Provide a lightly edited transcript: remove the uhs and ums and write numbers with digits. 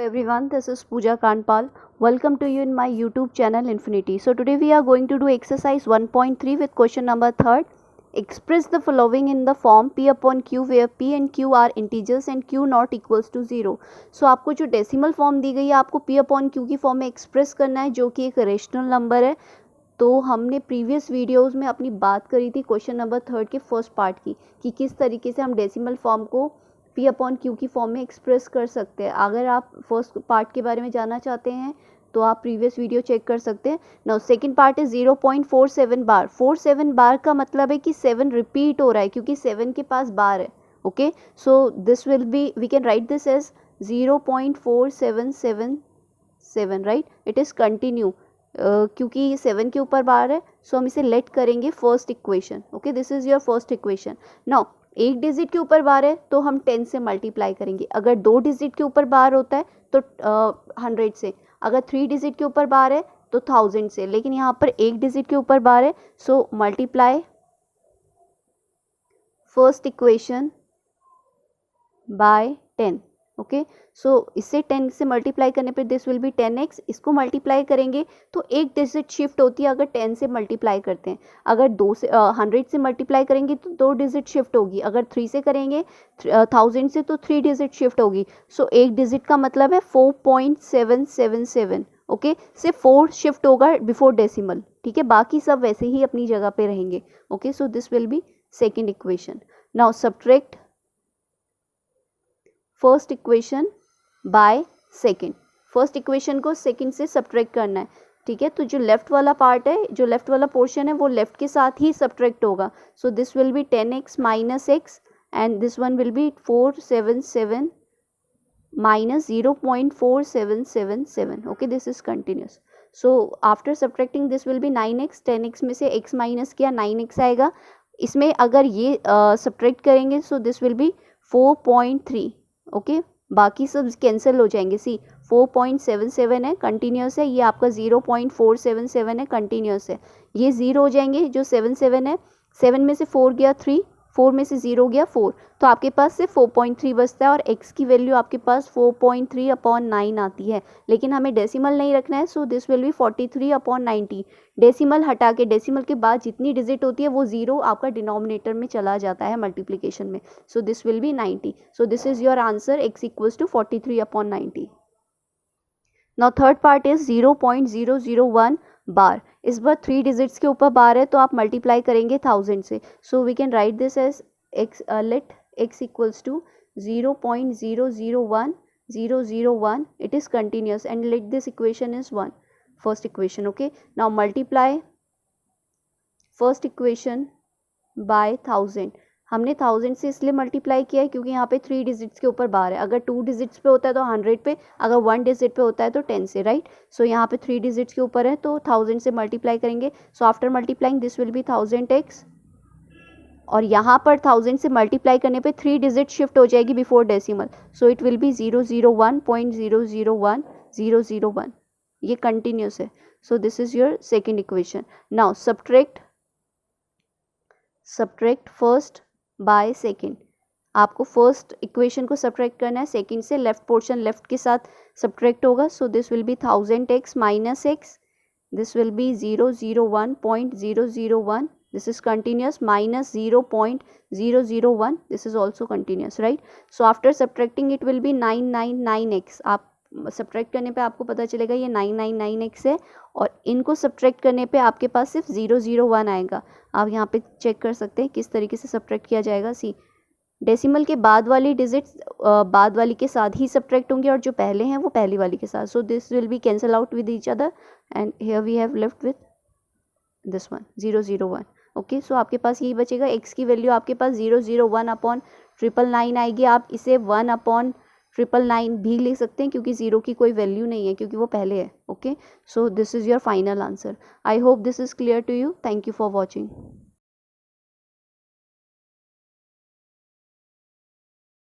everyone, this is Pooja Kanpal. Welcome to you in my YouTube channel Infinity. So today we are going to do exercise 1.3 with question number 3rd. Express the following in the form P upon Q where P and Q are integers and Q not equals to 0. So आपको जो decimal form दी गई है आपको P upon Q की form में express करना है जो कि एक रेशनल नंबर है. तो हमने प्रीवियस वीडियोस में अपनी बात करी थी क्वेश्चन नंबर 3rd के फर्स्ट पार्ट की कि किस तरीके से हम डेसिमल फॉर्म को P अपॉन Q की फॉर्म में एक्सप्रेस कर सकते हैं. अगर आप फर्स्ट पार्ट के बारे में जानना चाहते हैं तो आप प्रीवियस वीडियो चेक कर सकते हैं. नाउ सेकंड पार्ट है 0.47 बार. 47 बार का मतलब है कि 7 रिपीट हो रहा है क्योंकि 7 के पास बार है. Okay, so this will be, we can write this as 0.4777, right. It is continue क्योंकि 7 के ऊपर बार है, सो हम इसे लेट करेंगे first equation. Okay, this is your first equation. Now एक डिजिट के ऊपर बार है तो हम 10 से मल्टीप्लाई करेंगे. अगर 2 डिजिट के ऊपर बार होता है तो 100 से. अगर 3 डिजिट के ऊपर बार है तो 1000 से. लेकिन यहाँ पर एक डिजिट के ऊपर बार है, so multiply first equation by 10. Okay, so इससे 10 से मल्टीप्लाई करने पे दिस विल बी 10x. इसको मल्टीप्लाई करेंगे तो एक डिजिट शिफ्ट होती है अगर 10 से मल्टीप्लाई करते हैं. अगर 100 से मल्टीप्लाई करेंगे तो 2 डिजिट शिफ्ट होगी. अगर 3 से करेंगे 1000 से तो 3 डिजिट शिफ्ट होगी. सो एक डिजिट का मतलब है 4.777. ओके, सिर्फ 4 शिफ्ट होगा बिफोर डेसिमल. ठीक है, बाकी सब वैसे ही अपनी जगह पे रहेंगे. Okay, so this will B second equation. Now subtract first equation by second. First equation को सेकेंड से सब्ट्रैक्ट करना है. ठीक है, तो जो लेफ्ट वाला पार्ट है, जो लेफ्ट वाला पोर्शन है वो लेफ्ट के साथ ही सब्ट्रैक्ट होगा. सो this will B 10x minus x and this one will be 477 minus 0.4777. Okay, this is continuous. So after subtracting this will B 9x. 10x में से x माइनस किया 9x आएगा. इसमें अगर ये सब्ट्रैक्ट करेंगे सो दिस विल बी 4.3. ओके, बाकी सब कैंसिल हो जाएंगे. सी 4.77 है, कंटिन्यूस है. ये आपका 0.477 है, कंटिन्यूस है. ये 0 हो जाएंगे. जो 7 है, 7 में से 4 गया 3, 4 में से 0 गया 4, तो आपके पास सिर्फ 4.3 बचता है और x की वैल्यू आपके पास 4.3/9 आती है. लेकिन हमें डेसिमल नहीं रखना है, सो दिस विल बी 43/90. डेसिमल हटा के डेसिमल के बाद जितनी डिजिट होती है वो 0 आपका डिनोमिनेटर में चला जाता है मल्टीप्लिकेशन में. So this will be 90. So this is your answer, x equals to 43/90. Now third part is 0.001 bar. इस बार 3 डिजिट्स के ऊपर बार है तो आप मल्टीप्लाई करेंगे 1000 से. So we can write this as x, let x equals to 0.001001. It is continuous and let this equation is 1, first equation. Okay, now multiply first equation by 1000. हमने 1000 से इसलिए मल्टीप्लाई किया है क्योंकि यहाँ पे 3 डिजिट्स के ऊपर बार है. अगर 2 डिजिट्स पे होता है तो 100 पे, अगर 1 डिजिट पे होता है तो 10 से, राइट. सो यहाँ पे 3 डिजिट्स के ऊपर है तो 1000 से मल्टीप्लाई करेंगे. So after multiplying this will B 1000x और यहाँ पर 1000 से मल्टीप्लाई करने पे 3 डिजिट शिफ्ट हो जाएगी before decimal. So it will be 001.001001. ये कंटिन्यूस है. सो this is your second equation. Now subtract first by second. आपको फर्स्ट इक्वेशन को सब्ट्रैक्ट करना है सेकेंड से. लेफ्ट पोर्शन लेफ्ट के साथ सब्ट्रैक्ट होगा. सो this will B 1000x minus x. This will B 001.001. This is continuous. Minus 0.001. This is also continuous, right. So after subtracting it will be 999x. आप subtract करने पे आपको पता चलेगा ये 999x है और इनको सब्ट्रैक्ट करने पे आपके पास सिर्फ 001 आएगा. आप यहाँ पे चेक कर सकते हैं किस तरीके से सब्ट्रैक्ट किया जाएगा. सी डेसिमल के बाद वाली डिजिट्स बाद वाली के साथ ही सब्ट्रैक्ट होंगे और जो पहले हैं वो पहली वाली के साथ. So this will be cancel out with each other and here we have left with this one 001. Okay, so आपके पास यही बचेगा. x की वैल्यू आपके पास 001/999 आएगी. आप इसे 1/999 भी ले सकते हैं क्योंकि 0 की कोई वैल्यू नहीं है क्योंकि वो पहले है. Okay, so this is your final answer. I hope this is clear to you. Thank you for watching.